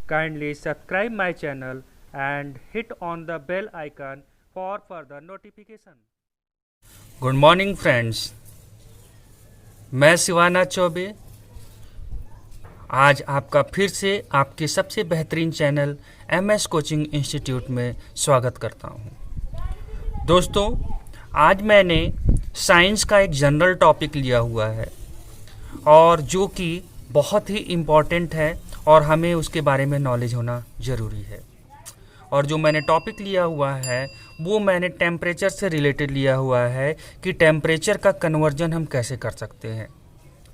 Kindly subscribe my channel and hit on the bell icon for further notification. Good morning friends, मैं शिवाना चौबे आज आपका फिर से आपके सबसे बेहतरीन चैनल MS कोचिंग इंस्टीट्यूट में स्वागत करता हूं। दोस्तों, आज मैंने साइंस का एक जनरल टॉपिक लिया हुआ है और जो कि बहुत ही इम्पॉर्टेंट है और हमें उसके बारे में नॉलेज होना ज़रूरी है। और जो मैंने टॉपिक लिया हुआ है वो मैंने टेम्परेचर से रिलेटेड लिया हुआ है कि टेम्परेचर का कन्वर्जन हम कैसे कर सकते हैं।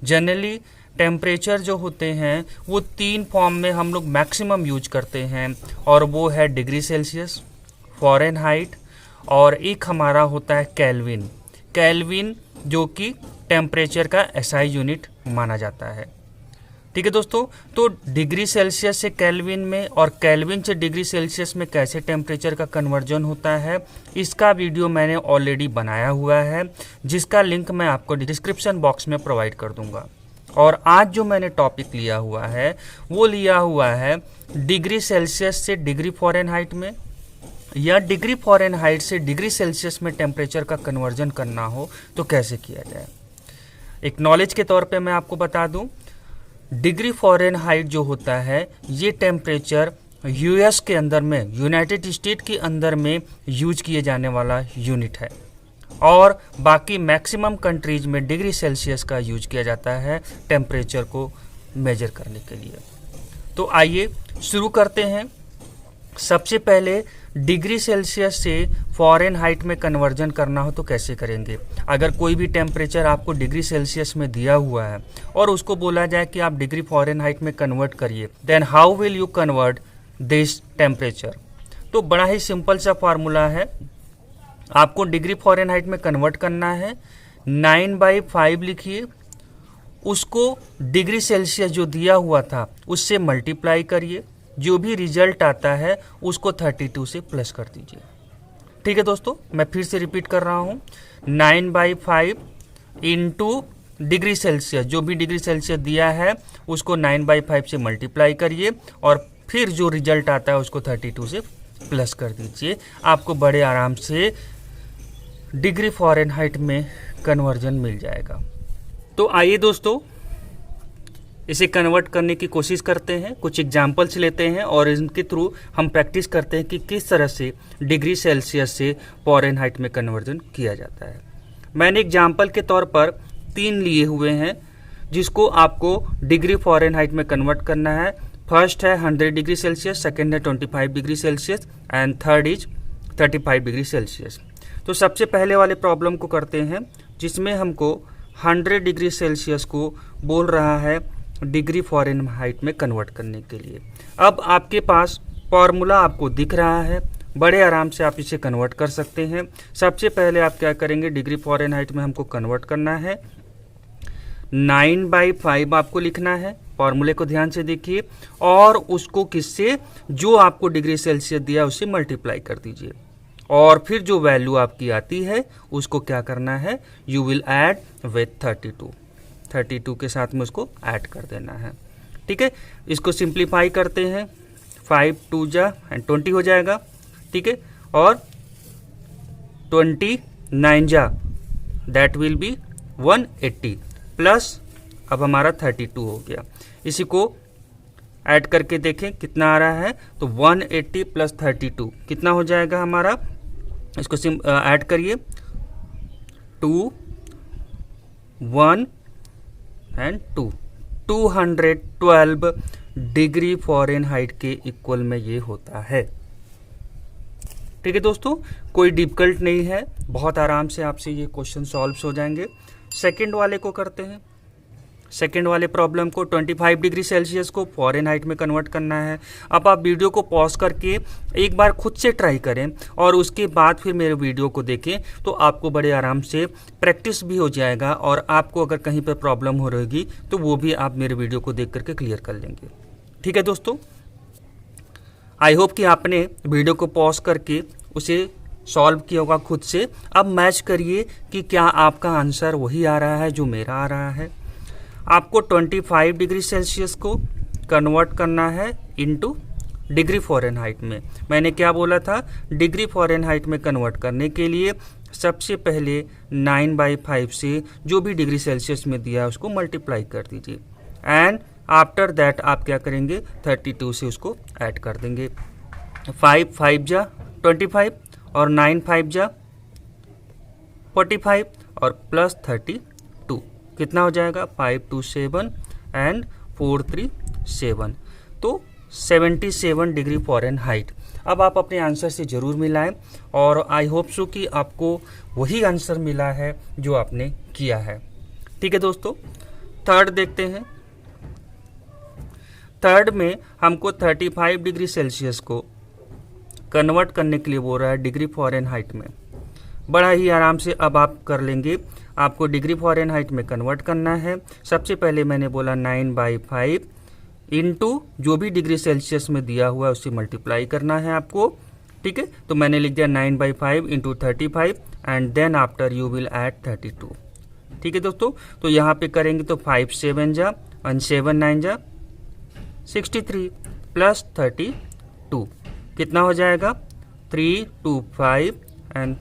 जनरली टेम्परेचर जो होते हैं वो 3 फॉर्म में हम लोग मैक्सिमम यूज करते हैं और वो है डिग्री सेल्सियस, फ़ारेनहाइट और एक हमारा होता है केल्विन। केल्विन जो कि टेम्परेचर का SI यूनिट माना जाता है। ठीक है दोस्तों, तो डिग्री सेल्सियस से केल्विन में और केल्विन से डिग्री सेल्सियस में कैसे टेम्परेचर का कन्वर्जन होता है, इसका वीडियो मैंने ऑलरेडी बनाया हुआ है, जिसका लिंक मैं आपको डिस्क्रिप्शन बॉक्स में प्रोवाइड कर दूंगा। और आज जो मैंने टॉपिक लिया हुआ है वो लिया हुआ है डिग्री सेल्सियस से डिग्री फ़ारेनहाइट में या डिग्री फ़ारेनहाइट से डिग्री सेल्सियस में टेम्परेचर का कन्वर्जन करना हो तो कैसे किया जाए। एक नॉलेज के तौर पे मैं आपको बता दूं, डिग्री फ़ारेनहाइट जो होता है ये टेम्परेचर US के अंदर में, यूनाइटेड स्टेट के अंदर में यूज किए जाने वाला यूनिट है और बाकी मैक्सिमम कंट्रीज में डिग्री सेल्सियस का यूज किया जाता है टेम्परेचर को मेजर करने के लिए। तो आइए शुरू करते हैं। सबसे पहले डिग्री सेल्सियस से फ़ारेनहाइट में कन्वर्जन करना हो तो कैसे करेंगे। अगर कोई भी टेम्परेचर आपको डिग्री सेल्सियस में दिया हुआ है और उसको बोला जाए कि आप डिग्री फ़ारेनहाइट में कन्वर्ट करिए, then how will you convert this temperature. तो बड़ा ही सिंपल सा फार्मूला है, आपको डिग्री फ़ारेनहाइट में कन्वर्ट करना है। 9/5 लिखिए, उसको डिग्री सेल्सियस जो दिया हुआ था उससे मल्टीप्लाई करिए, जो भी रिजल्ट आता है उसको 32 से प्लस कर दीजिए। ठीक है दोस्तों, मैं फिर से रिपीट कर रहा हूँ, 9/5 इंटू डिग्री सेल्सियस, जो भी डिग्री सेल्सियस दिया है उसको 9/5 से मल्टीप्लाई करिए और फिर जो रिजल्ट आता है उसको 32 से प्लस कर दीजिए। आपको बड़े आराम से डिग्री फ़ारेनहाइट में कन्वर्जन मिल जाएगा। तो आइए दोस्तों, इसे कन्वर्ट करने की कोशिश करते हैं, कुछ एग्जाम्पल्स लेते हैं और इनके थ्रू हम प्रैक्टिस करते हैं कि किस तरह से डिग्री सेल्सियस से फ़ारेनहाइट में कन्वर्जन किया जाता है। मैंने एग्जाम्पल के तौर पर 3 लिए हुए हैं जिसको आपको डिग्री फ़ारेनहाइट में कन्वर्ट करना है। फर्स्ट है 100 डिग्री सेल्सियस, सेकेंड है 25 degree Celsius and third is 35 degree Celsius. तो सबसे पहले वाले प्रॉब्लम को करते हैं जिसमें हमको 100 डिग्री सेल्सियस को बोल रहा है डिग्री फ़ारेनहाइट में कन्वर्ट करने के लिए। अब आपके पास फार्मूला आपको दिख रहा है, बड़े आराम से आप इसे कन्वर्ट कर सकते हैं। सबसे पहले आप क्या करेंगे, डिग्री फ़ारेनहाइट में हमको कन्वर्ट करना है। 9/5 आपको लिखना है, फार्मूले को ध्यान से देखिए और उसको किससे, जो आपको डिग्री सेल्सियस दिया उससे मल्टीप्लाई कर दीजिए और फिर जो वैल्यू आपकी आती है उसको क्या करना है, यू विल ऐड विथ 32 के साथ में उसको ऐड कर देना है। ठीक है, इसको सिंप्लीफाई करते हैं, 5 2 जा एंड 20 हो जाएगा। ठीक है, और 29 जा दैट विल बी 180 प्लस अब हमारा 32 हो गया। इसी को ऐड करके देखें कितना आ रहा है, तो 180 प्लस 32 कितना हो जाएगा हमारा, इसको ऐड करिए, 2 1 एंड 2 212 डिग्री फ़ारेनहाइट के इक्वल में ये होता है। ठीक है दोस्तों, कोई डिफिकल्ट नहीं है, बहुत आराम से आपसे ये क्वेश्चन सॉल्व हो जाएंगे। सेकंड वाले को करते हैं। सेकेंड वाले प्रॉब्लम को 25 डिग्री सेल्सियस को फ़ारेनहाइट में कन्वर्ट करना है। अब आप वीडियो को पॉज करके एक बार खुद से ट्राई करें और उसके बाद फिर मेरे वीडियो को देखें, तो आपको बड़े आराम से प्रैक्टिस भी हो जाएगा और आपको अगर कहीं पर प्रॉब्लम हो रहेगी तो वो भी आप मेरे वीडियो को देख करके क्लियर कर लेंगे। ठीक है दोस्तों, आई होप कि आपने वीडियो को पॉज करके उसे सॉल्व किया होगा खुद से। अब मैच करिए कि क्या आपका आंसर वही आ रहा है जो मेरा आ रहा है। आपको 25 डिग्री सेल्सियस को कन्वर्ट करना है इनटू डिग्री फ़ारेनहाइट में। मैंने क्या बोला था, डिग्री फ़ारेनहाइट में कन्वर्ट करने के लिए सबसे पहले 9/5 से जो भी डिग्री सेल्सियस में दिया है उसको मल्टीप्लाई कर दीजिए, एंड आफ्टर दैट आप क्या करेंगे, 32 से उसको ऐड कर देंगे। 5 5 जा 25 और 9 5 जा 45 और प्लस 32 कितना हो जाएगा, 5 2 7 एंड 4 3 7, तो 77 डिग्री फ़ारेनहाइट। अब आप अपने आंसर से ज़रूर मिलाएं और आई होप सो कि आपको वही आंसर मिला है जो आपने किया है। ठीक है दोस्तों, थर्ड देखते हैं। थर्ड में हमको 35 डिग्री सेल्सियस को कन्वर्ट करने के लिए बोल रहा है डिग्री फ़ारेनहाइट में। बड़ा ही आराम से अब आप कर लेंगे। आपको डिग्री फ़ारेनहाइट में कन्वर्ट करना है। सबसे पहले मैंने बोला 9/5 इंटू जो भी डिग्री सेल्सियस में दिया हुआ है उससे मल्टीप्लाई करना है आपको। ठीक है, तो मैंने लिख दिया 9/5 into 35 and then after you will add 32। ठीक है दोस्तों, तो यहाँ पे करेंगे तो 5 7 जा और 7 9 जा 63 प्लस 32 कितना हो जाएगा, 3 2 5 एंड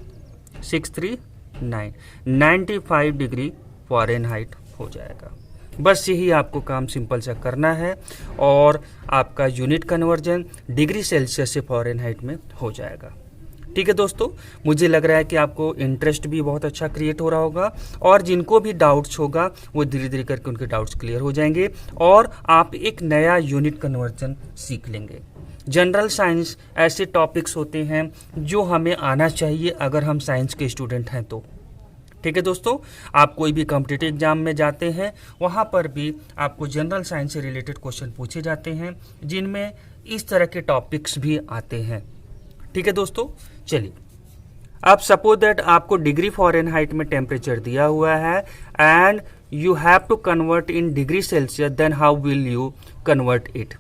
6 3 9, 95 डिग्री फ़ारेनहाइट हो जाएगा। बस यही आपको काम सिंपल सा करना है और आपका यूनिट कन्वर्जन डिग्री सेल्सियस से फ़ारेनहाइट में हो जाएगा। ठीक है दोस्तों, मुझे लग रहा है कि आपको इंटरेस्ट भी बहुत अच्छा क्रिएट हो रहा होगा और जिनको भी डाउट्स होगा वो धीरे धीरे करके उनके डाउट्स क्लियर हो जाएंगे और आप एक नया यूनिट कन्वर्जन सीख लेंगे। जनरल साइंस ऐसे टॉपिक्स होते हैं जो हमें आना चाहिए अगर हम साइंस के स्टूडेंट हैं तो। ठीक है दोस्तों, आप कोई भी कॉम्पिटिटिव एग्जाम में जाते हैं वहाँ पर भी आपको जनरल साइंस से रिलेटेड क्वेश्चन पूछे जाते हैं जिनमें इस तरह के टॉपिक्स भी आते हैं। ठीक है दोस्तों, चलिए अब सपोज दैट आपको डिग्री फ़ारेनहाइट में टेम्परेचर दिया हुआ है and you have to convert in degree Celsius, then how will you convert it.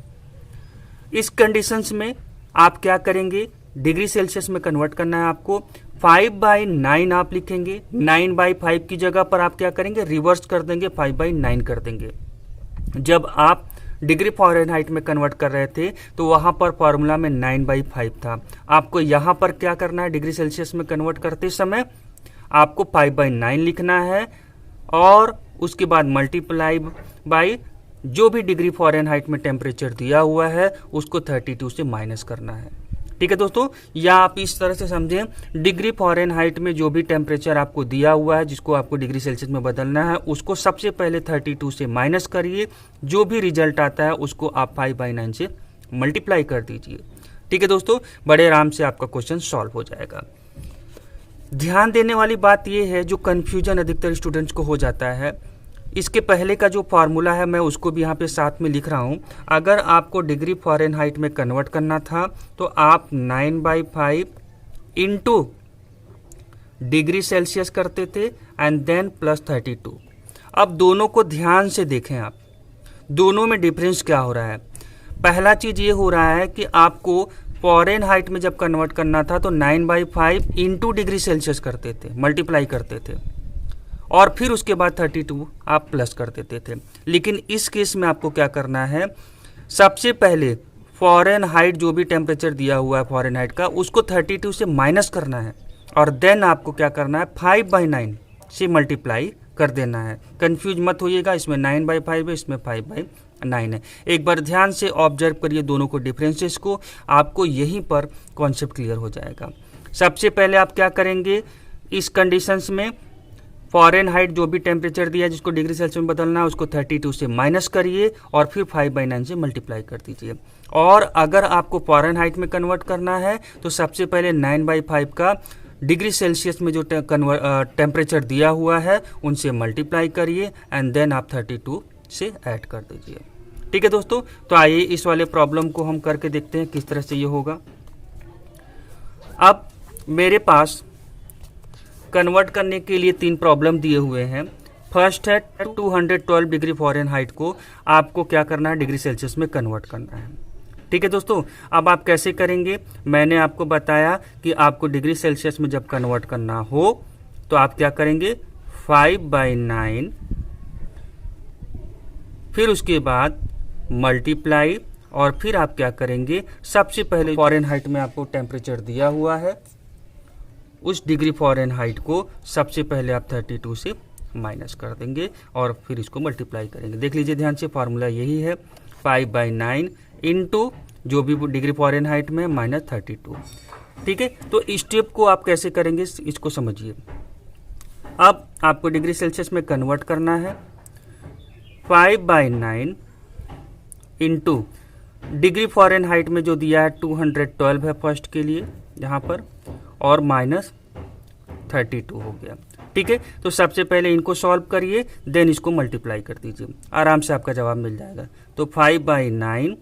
इस कंडीशंस में आप क्या करेंगे, डिग्री सेल्सियस में कन्वर्ट करना है आपको। 5/9 आप लिखेंगे, 9/5 की जगह पर आप क्या करेंगे, रिवर्स कर देंगे, 5/9 कर देंगे। जब आप डिग्री फ़ारेनहाइट में कन्वर्ट कर रहे थे तो वहाँ पर फॉर्मूला में 9/5 था। आपको यहाँ पर क्या करना है, डिग्री सेल्सियस में कन्वर्ट करते समय आपको 5/9 लिखना है और उसके बाद मल्टीप्लाई बाई जो भी डिग्री फ़ारेनहाइट में टेम्परेचर दिया हुआ है उसको 32 से माइनस करना है। ठीक है दोस्तों, या आप इस तरह से समझें, डिग्री फ़ारेनहाइट में जो भी टेम्परेचर आपको दिया हुआ है जिसको आपको डिग्री सेल्सियस में बदलना है उसको सबसे पहले 32 से माइनस करिए, जो भी रिजल्ट आता है उसको आप 5/9 से मल्टीप्लाई कर दीजिए। ठीक है दोस्तों, बड़े आराम से आपका क्वेश्चन सॉल्व हो जाएगा। ध्यान देने वाली बात यह है, जो कन्फ्यूजन अधिकतर स्टूडेंट्स को हो जाता है, इसके पहले का जो फार्मूला है मैं उसको भी यहाँ पे साथ में लिख रहा हूँ। अगर आपको डिग्री फ़ारेनहाइट में कन्वर्ट करना था तो आप 9/5 इंटू डिग्री सेल्सियस करते थे एंड देन प्लस 32। अब दोनों को ध्यान से देखें आप, दोनों में डिफरेंस क्या हो रहा है। पहला चीज़ ये हो रहा है कि आपको फ़ारेनहाइट में जब कन्वर्ट करना था तो 9/5 इंटू डिग्री सेल्सियस करते थे, मल्टीप्लाई करते थे और फिर उसके बाद 32 आप प्लस कर देते थे। लेकिन इस केस में आपको क्या करना है, सबसे पहले फ़ारेनहाइट जो भी टेम्परेचर दिया हुआ है फ़ारेनहाइट का उसको 32 से माइनस करना है और देन आपको क्या करना है, 5/9 से मल्टीप्लाई कर देना है। कंफ्यूज मत होइएगा, इसमें 9/5 है, इसमें 5/9 है। एक बार ध्यान से ऑब्जर्व करिए दोनों को, डिफरेंसेस को, आपको यहीं पर कॉन्सेप्ट क्लियर हो जाएगा। सबसे पहले आप क्या करेंगे, इस कंडीशंस में फ़ारेनहाइट जो भी टेम्परेचर दिया है जिसको डिग्री सेल्सियस में बदलना है उसको 32 से माइनस करिए और फिर 5/9 से मल्टीप्लाई कर दीजिए। और अगर आपको फ़ारेनहाइट में कन्वर्ट करना है तो सबसे पहले 9/5 का डिग्री सेल्सियस में जो टेम्परेचर दिया हुआ है उनसे मल्टीप्लाई करिए एंड देन आप 32 से ऐड कर दीजिए। ठीक है दोस्तों, तो आइए इस वाले प्रॉब्लम को हम करके देखते हैं किस तरह से ये होगा। अब मेरे पास कन्वर्ट करने के लिए 3 प्रॉब्लम दिए हुए हैं। फर्स्ट है 212 डिग्री फ़ारेनहाइट को आपको क्या करना है, डिग्री सेल्सियस में कन्वर्ट करना है। ठीक है दोस्तों, अब आप कैसे करेंगे, मैंने आपको बताया कि आपको डिग्री सेल्सियस में जब कन्वर्ट करना हो तो आप क्या करेंगे, 5/9 फिर उसके बाद मल्टीप्लाई और फिर आप क्या करेंगे, सबसे पहले फ़ारेनहाइट में आपको टेम्परेचर दिया हुआ है, उस डिग्री फ़ारेनहाइट को सबसे पहले आप 32 से माइनस कर देंगे और फिर इसको मल्टीप्लाई करेंगे। देख लीजिए ध्यान से, फार्मूला यही है 5/9 इंटू जो भी डिग्री फ़ारेनहाइट में माइनस 32। ठीक है, तो इस स्टेप को आप कैसे करेंगे इसको समझिए। अब आपको डिग्री सेल्सियस में कन्वर्ट करना है। 5/9 इंटू डिग्री फ़ारेनहाइट में जो दिया है 212 है फर्स्ट के लिए यहाँ पर, और माइनस 32 हो गया। ठीक है, तो सबसे पहले इनको सॉल्व करिए, देन इसको मल्टीप्लाई कर दीजिए, आराम से आपका जवाब मिल जाएगा। तो 5/9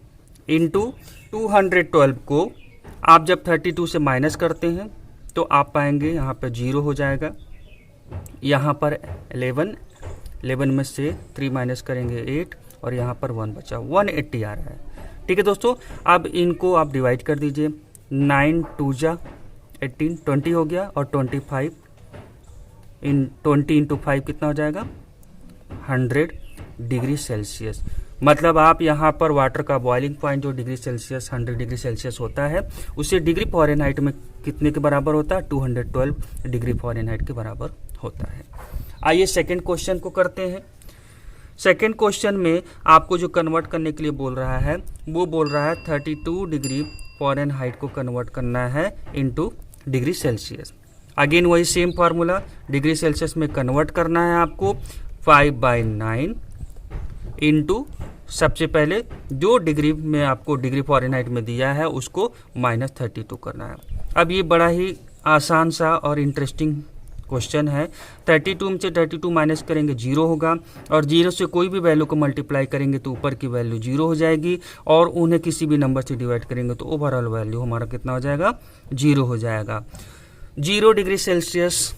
इंटू 212 को आप जब 32 से माइनस करते हैं तो आप पाएंगे यहाँ पर 0 हो जाएगा, यहाँ पर 11 में से 3 माइनस करेंगे 8 और यहाँ पर 1 बचा, 180 आ रहा है। ठीक है दोस्तों, अब इनको आप डिवाइड कर दीजिए, 9 2 जा 18, 20 हो गया, और 25 20 इंटू 5 कितना हो जाएगा, 100 डिग्री सेल्सियस। मतलब आप यहाँ पर वाटर का बॉइलिंग पॉइंट जो डिग्री सेल्सियस 100 डिग्री सेल्सियस होता है, उसे डिग्री फ़ारेनहाइट में कितने के बराबर होता है, 212 डिग्री फ़ारेनहाइट के बराबर होता है। आइए सेकंड क्वेश्चन को करते हैं। सेकंड क्वेश्चन में आपको जो कन्वर्ट करने के लिए बोल रहा है, वो बोल रहा है 32 डिग्री फ़ारेनहाइट को कन्वर्ट करना है इनटू डिग्री सेल्सियस। अगेन वही सेम फार्मूला, डिग्री सेल्सियस में कन्वर्ट करना है आपको। 5/9 इंटू सबसे पहले जो डिग्री में आपको डिग्री फ़ारेनहाइट में दिया है उसको माइनस 32 करना है। अब ये बड़ा ही आसान सा और इंटरेस्टिंग क्वेश्चन है। 32 में से 32 माइनस करेंगे 0 होगा, और 0 से कोई भी वैल्यू को मल्टीप्लाई करेंगे तो ऊपर की वैल्यू 0 हो जाएगी, और उन्हें किसी भी नंबर से डिवाइड करेंगे तो ओवरऑल वैल्यू हमारा कितना हो जाएगा, 0 हो जाएगा। 0 डिग्री सेल्सियस,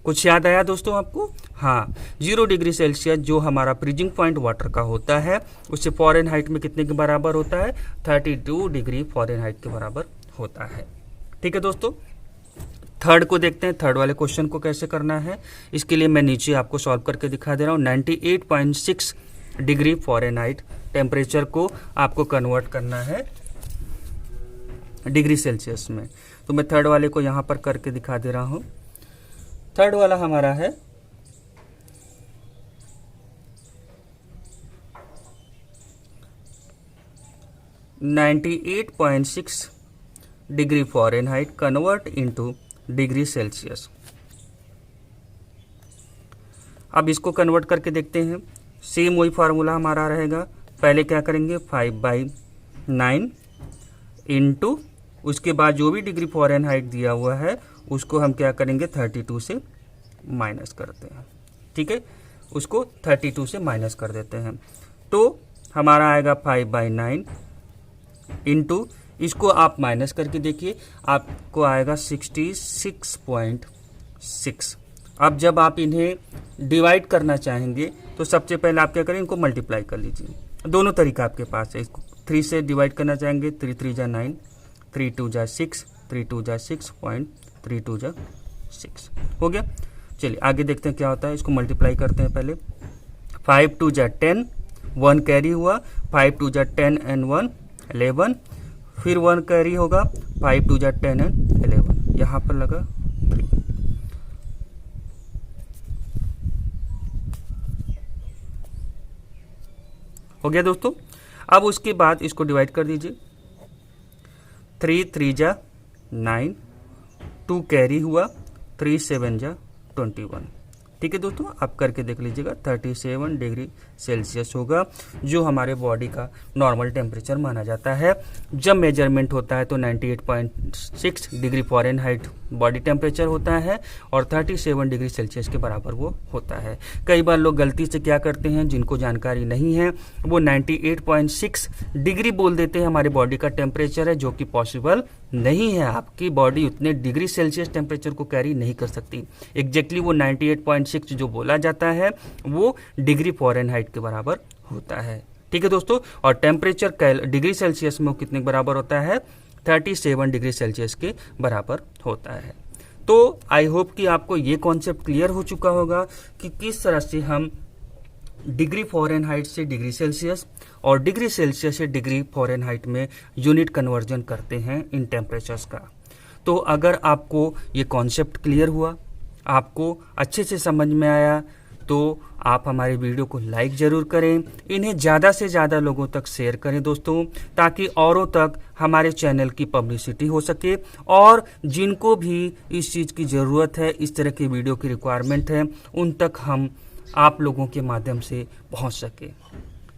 कुछ याद आया दोस्तों आपको? हाँ, 0 डिग्री सेल्सियस जो हमारा फ्रीजिंग पॉइंट वाटर का होता है, उससे फ़ारेनहाइट में कितने के बराबर होता है, 32 डिग्री फ़ारेनहाइट के बराबर होता है। ठीक है दोस्तों, थर्ड को देखते हैं, थर्ड वाले क्वेश्चन को कैसे करना है। इसके लिए मैं नीचे आपको सॉल्व करके दिखा दे रहा हूँ। 98.6 डिग्री फ़ारेनहाइट टेम्परेचर को आपको कन्वर्ट करना है डिग्री सेल्सियस में। तो मैं थर्ड वाले को यहाँ पर करके दिखा दे रहा हूँ। थर्ड वाला हमारा है 98.6 degree Fahrenheit convert into degree Celsius. अब इसको कन्वर्ट करके देखते हैं। सेम वही फार्मूला हमारा रहेगा। पहले क्या करेंगे, 5/9 इंटू उसके बाद जो भी डिग्री फ़ारेनहाइट दिया हुआ है उसको हम क्या करेंगे, 32 से माइनस करते हैं। ठीक है, उसको 32 से माइनस कर देते हैं तो हमारा आएगा 5/9 इंटू, इसको आप माइनस करके देखिए, आपको आएगा 66.6। अब जब आप इन्हें डिवाइड करना चाहेंगे तो सबसे पहले आप क्या करें, इनको मल्टीप्लाई कर लीजिए। दोनों तरीका आपके पास है। इसको 3 से डिवाइड करना चाहेंगे, 3 3 जा 9, 3 2 जा 6, 3 2 जा 6.32 जा 6 हो गया। चलिए आगे देखते हैं क्या होता है। इसको मल्टीप्लाई करते हैं पहले। 5 2 जा 10, 1 कैरी हुआ, 5 2 जा 10 एंड 1 11, फिर 1 कैरी होगा, 5 2 जा 10 एंड 11, यहाँ पर लगा 3। हो गया दोस्तों। अब उसके बाद इसको डिवाइड कर दीजिए। 3 3 जा 9, 2 कैरी हुआ, 3 7 जा 21। ठीक है दोस्तों, आप करके देख लीजिएगा। 37 डिग्री सेल्सियस होगा जो हमारे बॉडी का नॉर्मल टेम्परेचर माना जाता है। जब मेजरमेंट होता है तो 98.6 डिग्री फ़ारेनहाइट बॉडी टेम्परेचर होता है और 37 डिग्री सेल्सियस के बराबर वो होता है। कई बार लोग गलती से क्या करते हैं, जिनको जानकारी नहीं है, वो 98.6 डिग्री बोल देते हैं हमारे बॉडी का टेम्परेचर है, जो कि पॉसिबल नहीं है। आपकी बॉडी उतने डिग्री सेल्सियस टेम्परेचर को कैरी नहीं कर सकती। एग्जैक्टली वो 98.6 जो बोला जाता है वो डिग्री फ़ारेनहाइट के बराबर होता है। ठीक है दोस्तों, और टेम्परेचर डिग्री सेल्सियस में कितने के बराबर होता है, 37 डिग्री सेल्सियस के बराबर होता है। तो आई होप कि आपको ये कॉन्सेप्ट क्लियर हो चुका होगा कि किस तरह से हम डिग्री फ़ारेनहाइट से डिग्री सेल्सियस और डिग्री सेल्सियस से डिग्री फ़ारेनहाइट में यूनिट कन्वर्जन करते हैं इन टेम्परेचर्स का। तो अगर आपको ये कॉन्सेप्ट क्लियर हुआ, आपको अच्छे से समझ में आया, तो आप हमारे वीडियो को लाइक ज़रूर करें, इन्हें ज़्यादा से ज़्यादा लोगों तक शेयर करें दोस्तों, ताकि औरों तक हमारे चैनल की पब्लिसिटी हो सके और जिनको भी इस चीज़ की ज़रूरत है, इस तरह के वीडियो की रिक्वायरमेंट है, उन तक हम आप लोगों के माध्यम से पहुंच सके।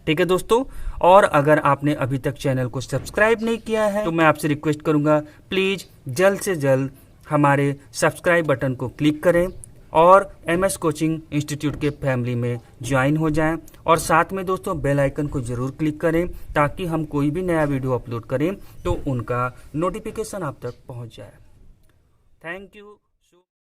ठीक है दोस्तों, और अगर आपने अभी तक चैनल को सब्सक्राइब नहीं किया है तो मैं आपसे रिक्वेस्ट करूंगा, प्लीज़ जल्द से जल्द हमारे सब्सक्राइब बटन को क्लिक करें और MS कोचिंग इंस्टीट्यूट के फैमिली में ज्वाइन हो जाएं और साथ में दोस्तों बेल आइकन को ज़रूर क्लिक करें, ताकि हम कोई भी नया वीडियो अपलोड करें तो उनका नोटिफिकेशन आप तक पहुंच जाए। Thank you.